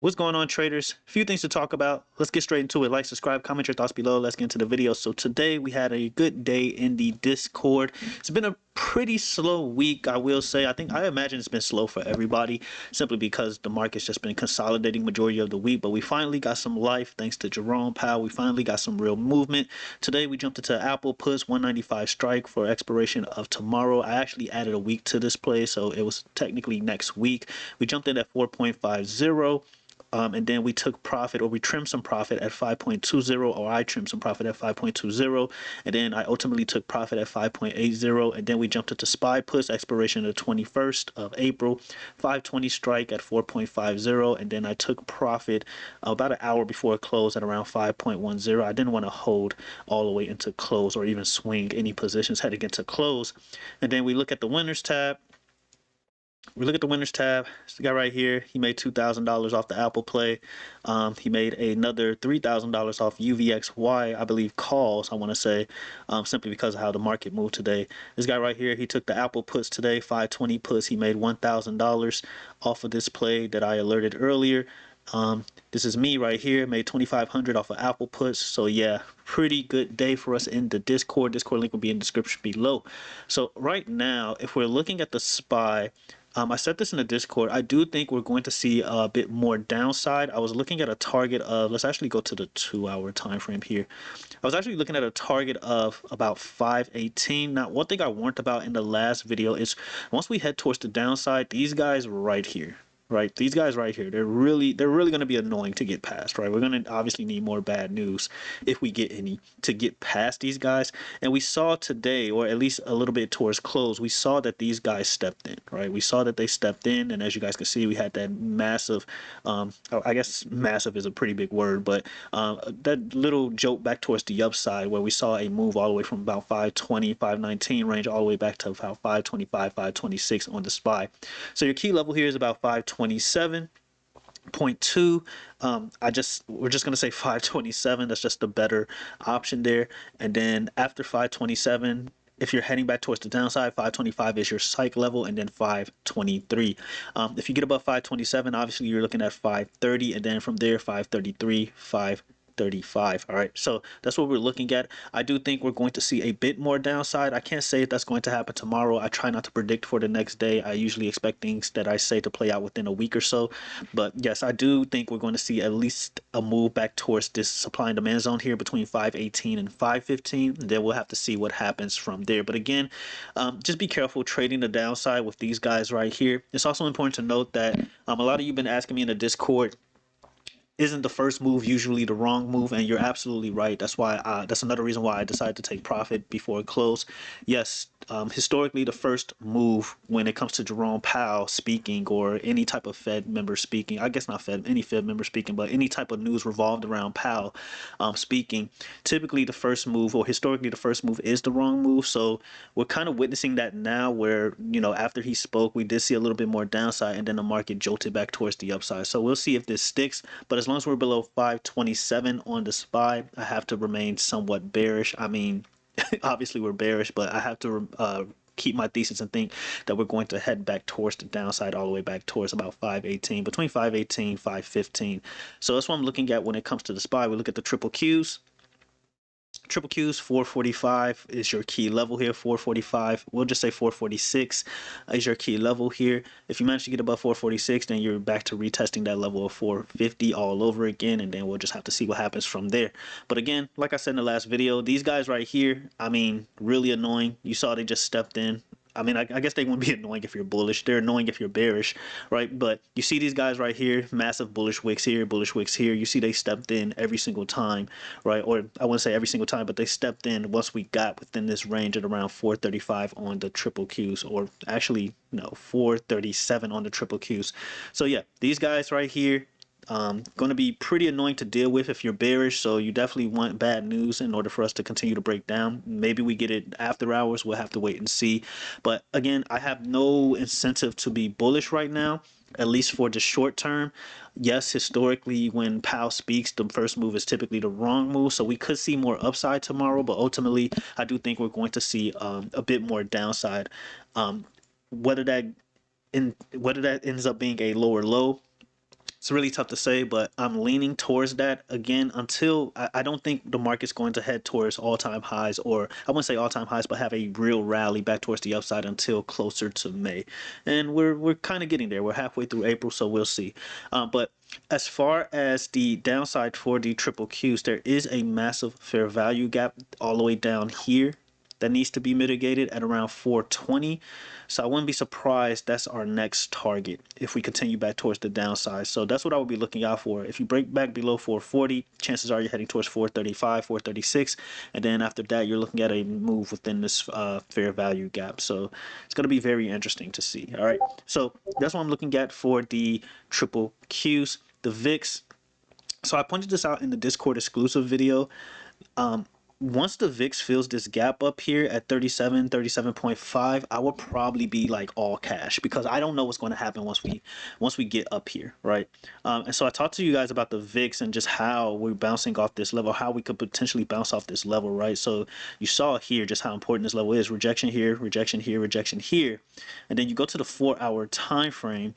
What's going on, traders? A few things to talk about. Let's get straight into it. Like, subscribe, comment your thoughts below. Let's get into the video. So today we had a good day in the Discord. It's been a pretty slow week, I will say. I imagine it's been slow for everybody simply because the market's just been consolidating majority of the week. But we finally got some life thanks to Jerome Powell. We finally got some real movement. Today we jumped into Apple puts 195 strike for expiration of tomorrow. I actually added a week to this play, so it was technically next week. We jumped in at 4.50. And then we took profit, or we trimmed some profit at 5.20, or I trimmed some profit at 5.20, and then I ultimately took profit at 5.80, and then we jumped into SPY puts expiration of the 21st of April, 520 strike at 4.50, and then I took profit about an hour before it closed at around 5.10. I didn't want to hold all the way into close or even swing any positions heading into close. And then we look at the winners tab. This guy right here, he made $2,000 off the Apple play. He made another $3,000 off UVXY, I believe, calls, I want to say, simply because of how the market moved today. This guy right here, he took the Apple puts today, 520 puts. He made $1,000 off of this play that I alerted earlier. This is me right here, made 2,500 off of Apple puts. So yeah, pretty good day for us in the Discord. Link will be in the description below. So right now, if we're looking at the SPY, I said this in the Discord. I do think we're going to see a bit more downside. I was looking at a target of, let's actually go to the 2-hour time frame here. I was actually looking at a target of about 518. Now, one thing I warned about in the last video is once we head towards the downside, these guys right here. Right, these guys right here, they're really going to be annoying to get past, right? We're going to obviously need more bad news if we get any to get past these guys. And we saw today, or at least a little bit towards close, we saw that these guys stepped in, right? We saw that they stepped in, and as you guys can see, we had that massive, I guess massive is a pretty big word, but that little jolt back towards the upside where we saw a move all the way from about 520, 519 range all the way back to about 525, 526 on the SPY. So your key level here is about 527.2. We're just gonna say 527. That's just the better option there. And then after 527, if you're heading back towards the downside, 525 is your psych level, and then 523. If you get above 527, obviously you're looking at 530, and then from there 533, 535. All right, so that's what we're looking at. I do think we're going to see a bit more downside. I can't say if that's going to happen tomorrow. I try not to predict for the next day. I usually expect things that I say to play out within a week or so. But yes, I do think we're going to see at least a move back towards this supply and demand zone here between 518 and 515. And then we'll have to see what happens from there. But again, just be careful trading the downside with these guys right here. It's also important to note that a lot of you have been asking me in the Discord, isn't the first move usually the wrong move? And you're absolutely right. That's why that's another reason why I decided to take profit before it closed. Yes, historically the first move when it comes to Jerome Powell speaking, or any type of Fed member speaking, I guess not any Fed member speaking, but any type of news revolved around Powell speaking, typically the first move, or historically the first move, is the wrong move. So we're kind of witnessing that now where, after he spoke, we did see a little bit more downside, and then the market jolted back towards the upside. So we'll see if this sticks. But as long as we're below 527 on the SPY, I have to remain somewhat bearish. I mean, obviously we're bearish, but I have to keep my thesis and think that we're going to head back towards the downside all the way back towards about 518, between 518 515. So that's what I'm looking at when it comes to the SPY. We look at the triple Qs. Triple Q's 445 is your key level here. 445, we'll just say 446 is your key level here. If you manage to get above 446, then you're back to retesting that level of 450 all over again, and then we'll just have to see what happens from there. But again, like I said in the last video, these guys right here, I mean, really annoying. You saw they just stepped in. I mean, I guess they wouldn't be annoying if you're bullish. They're annoying if you're bearish, right? But you see these guys right here, massive bullish wicks here, bullish wicks here. You see they stepped in every single time, right? Or I wouldn't say every single time, but they stepped in once we got within this range at around 435 on the triple Qs, or actually, no, 437 on the triple Qs. So yeah, these guys right here, going to be pretty annoying to deal with if you're bearish. So you definitely want bad news in order for us to continue to break down. Maybe we get it after hours. We'll have to wait and see. But again, I have no incentive to be bullish right now, at least for the short term. Yes, historically, when Powell speaks, the first move is typically the wrong move. So we could see more upside tomorrow, but ultimately, I do think we're going to see a bit more downside. Whether that ends up being a lower low, It's really tough to say, but I'm leaning towards that again until I don't think the market's going to head towards all-time highs, or I wouldn't say all-time highs, but have a real rally back towards the upside until closer to May. And we're kind of getting there. We're halfway through April, so we'll see. But as far as the downside for the triple Qs, there is a massive fair value gap all the way down here that needs to be mitigated at around 420. So I wouldn't be surprised that's our next target if we continue back towards the downside. So that's what I would be looking out for. If you break back below 440, chances are you're heading towards 435, 436, and then after that you're looking at a move within this fair value gap. So it's going to be very interesting to see. All right, so that's what I'm looking at for the triple Qs. The VIX, so I pointed this out in the Discord exclusive video. Once the VIX fills this gap up here at 37, 37.5, I will probably be like all cash because I don't know what's going to happen once we get up here, right? And so I talked to you guys about the VIX and just how we're bouncing off this level, how we could potentially bounce off this level, right? So you saw here just how important this level is: rejection here, rejection here, rejection here, and then you go to the 4-hour time frame,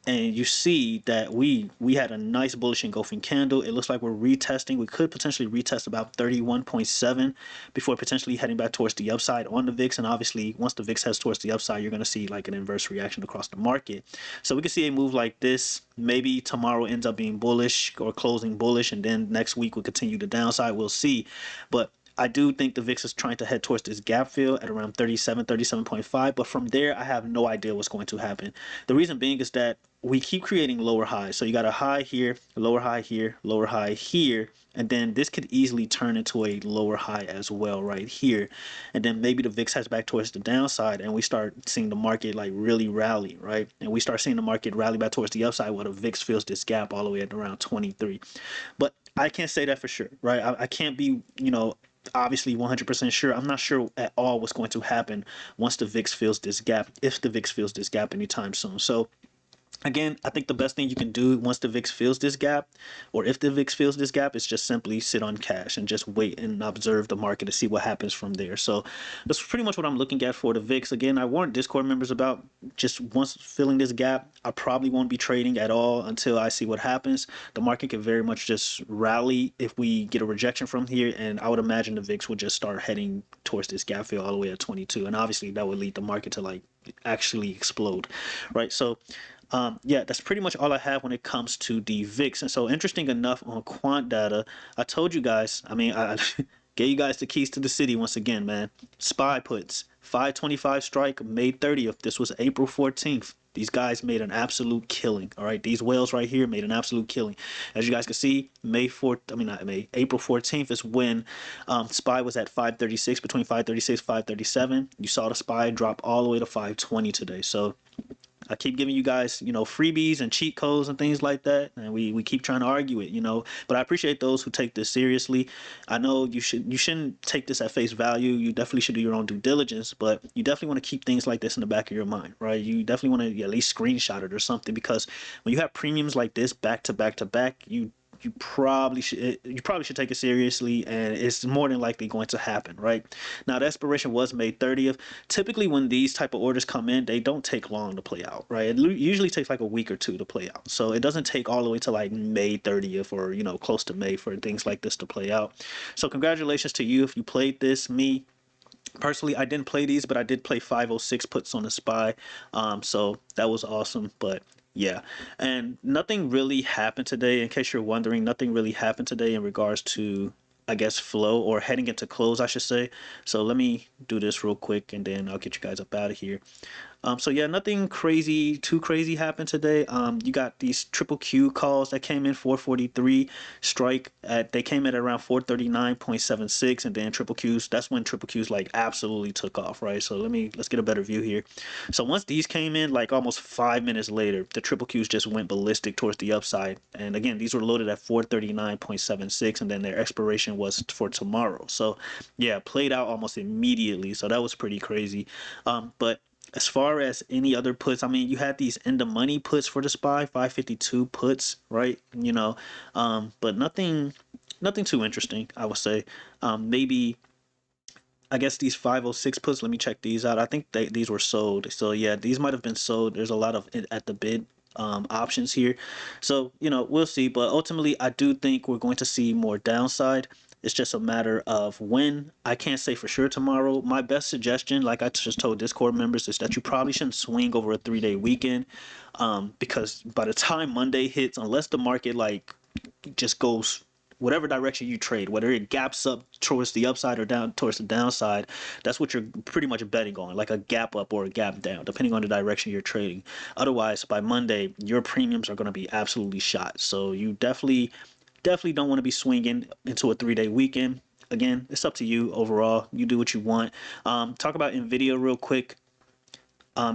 and you see that we had a nice bullish engulfing candle. It looks like we're retesting. We could potentially retest about 31.7 before potentially heading back towards the upside on the VIX. And obviously, once the VIX heads towards the upside, you're going to see like an inverse reaction across the market. So we can see a move like this. Maybe tomorrow ends up being bullish or closing bullish, and then next week we'll continue the downside. We'll see. But I do think the VIX is trying to head towards this gap fill at around 37, 37.5. But from there, I have no idea what's going to happen. The reason being is that we keep creating lower highs. So you got a high here, lower high here, lower high here, and then this could easily turn into a lower high as well right here. And then maybe the VIX heads back towards the downside and we start seeing the market like really rally, right? And we start seeing the market rally back towards the upside while the VIX fills this gap all the way at around 23. But I can't say that for sure, right? I can't be, obviously 100% sure. I'm not sure at all what's going to happen once the VIX fills this gap, if the VIX fills this gap anytime soon. So again, I think the best thing you can do once the VIX fills this gap, or if the VIX fills this gap, is just simply sit on cash and just wait and observe the market to see what happens from there. So that's pretty much what I'm looking at for the VIX. Again, I warned Discord members about just once filling this gap, I probably won't be trading at all until I see what happens. The market can very much just rally if we get a rejection from here, and I would imagine the VIX would just start heading towards this gap fill all the way at 22, and obviously that would lead the market to like actually explode, right? So yeah, that's pretty much all I have when it comes to the VIX. And so, interesting enough, on quant data, I told you guys, I gave you guys the keys to the city once again, man. SPY puts 525 strike May 30th. This was April 14th. These guys made an absolute killing. All right, these whales right here made an absolute killing. As you guys can see, April 14th is when SPY was at 536, between 536 537. You saw the SPY drop all the way to 520 today. So I keep giving you guys, freebies and cheat codes and things like that, and we keep trying to argue it, But I appreciate those who take this seriously. I know you shouldn't take this at face value. You definitely should do your own due diligence, but you definitely want to keep things like this in the back of your mind, right? You definitely want to at least screenshot it or something, because when you have premiums like this back to back to back, you probably should take it seriously, and it's more than likely going to happen. Right now, the expiration was May 30th. Typically when these type of orders come in, they don't take long to play out, right? It usually takes like a week or two to play out, so it doesn't take all the way to like May 30th or close to May for things like this to play out. So congratulations to you if you played this. Me personally, I didn't play these, but I did play 506 puts on the SPY, so that was awesome. But yeah, and nothing really happened today. In case you're wondering, nothing really happened today in regards to, I guess, flow or heading into close, I should say. So let me do this real quick, and then I'll get you guys up out of here. So yeah, nothing too crazy happened today. You got these triple Q calls that came in 443 strike they came in at around 439.76, and then triple Qs, that's when triple Qs like absolutely took off, right? So let's get a better view here. So once these came in, like almost 5 minutes later, the triple Qs just went ballistic towards the upside. And again, these were loaded at 439.76, and then their expiration was for tomorrow. So yeah, played out almost immediately. So that was pretty crazy. But as far as any other puts, you had these in the money puts for the SPY, 552 puts, right? But nothing too interesting, I would say. Maybe, I guess these 506 puts, let me check these out. I think these were sold. So yeah, these might have been sold. There's a lot of at the bid options here. So, we'll see. But ultimately, I do think we're going to see more downside. It's just a matter of when. I can't say for sure tomorrow. My best suggestion, like I just told Discord members, is that you probably shouldn't swing over a 3-day weekend, because by the time Monday hits, unless the market like just goes whatever direction you trade, whether it gaps up towards the upside or down towards the downside, that's what you're pretty much betting on, like a gap up or a gap down, depending on the direction you're trading. Otherwise, by Monday, your premiums are going to be absolutely shot. So you definitely don't want to be swinging into a 3-day weekend. Again, it's up to you overall. You do what you want. Talk about Nvidia real quick.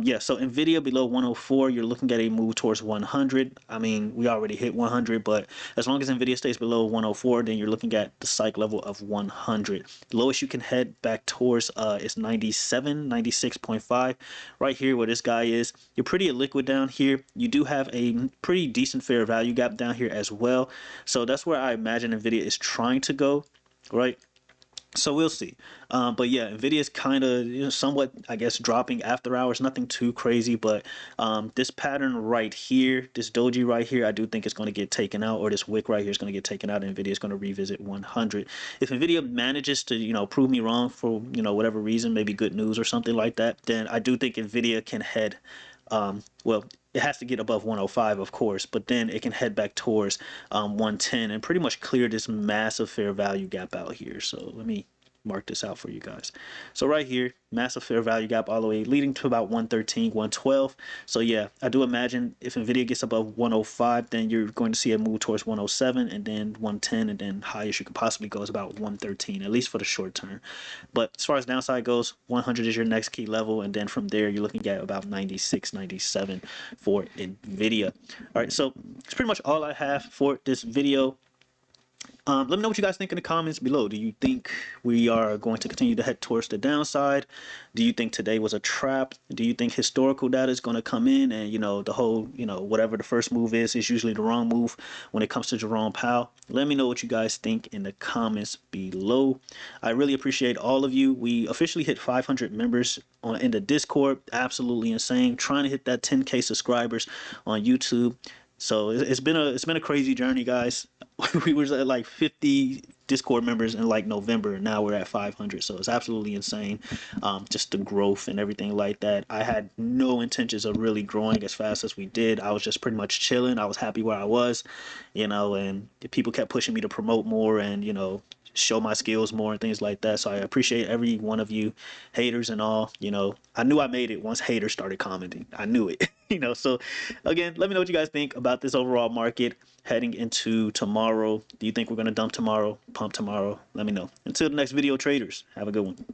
Yeah, so Nvidia below 104, you're looking at a move towards 100. I mean, we already hit 100, but as long as Nvidia stays below 104, then you're looking at the psych level of 100. The lowest you can head back towards is 97, 96.5. Right here where this guy is, you're pretty illiquid down here. You do have a pretty decent fair value gap down here as well. So that's where I imagine Nvidia is trying to go, right? So we'll see. But yeah, Nvidia is kind of, somewhat, I guess, dropping after hours. Nothing too crazy, but this pattern right here, this doji right here, I do think it's going to get taken out, or this wick right here is going to get taken out, and Nvidia is going to revisit 100. If Nvidia manages to, prove me wrong for, whatever reason, maybe good news or something like that, then I do think Nvidia can head, well, it has to get above 105, of course, but then it can head back towards 110 and pretty much clear this massive fair value gap out here. So let me mark this out for you guys. So right here, massive fair value gap all the way leading to about 113, 112. So yeah, I do imagine if Nvidia gets above 105, then you're going to see a move towards 107 and then 110, and then highest you could possibly go is about 113, at least for the short term. But as far as downside goes, 100 is your next key level, and then from there you're looking at about 96, 97 for Nvidia. All right, so it's pretty much all I have for this video. Let me know what you guys think in the comments below. Do you think we are going to continue to head towards the downside? Do you think today was a trap? Do you think historical data is going to come in and, the whole, whatever the first move is usually the wrong move when it comes to Jerome Powell? Let me know what you guys think in the comments below. I really appreciate all of you. We officially hit 500 members in the Discord. Absolutely insane. Trying to hit that 10K subscribers on YouTube. So it's been a crazy journey, guys. We were at like 50 Discord members in like November, and now we're at 500. So it's absolutely insane. Just the growth and everything like that. I had no intentions of really growing as fast as we did. I was just pretty much chilling. I was happy where I was, and people kept pushing me to promote more and show my skills more and things like that. So I appreciate every one of you, haters and all. I knew I made it once haters started commenting. I knew it. So again, let me know what you guys think about this overall market heading into tomorrow. Do you think we're going to dump tomorrow, pump tomorrow? Let me know. Until the next video, traders, have a good one.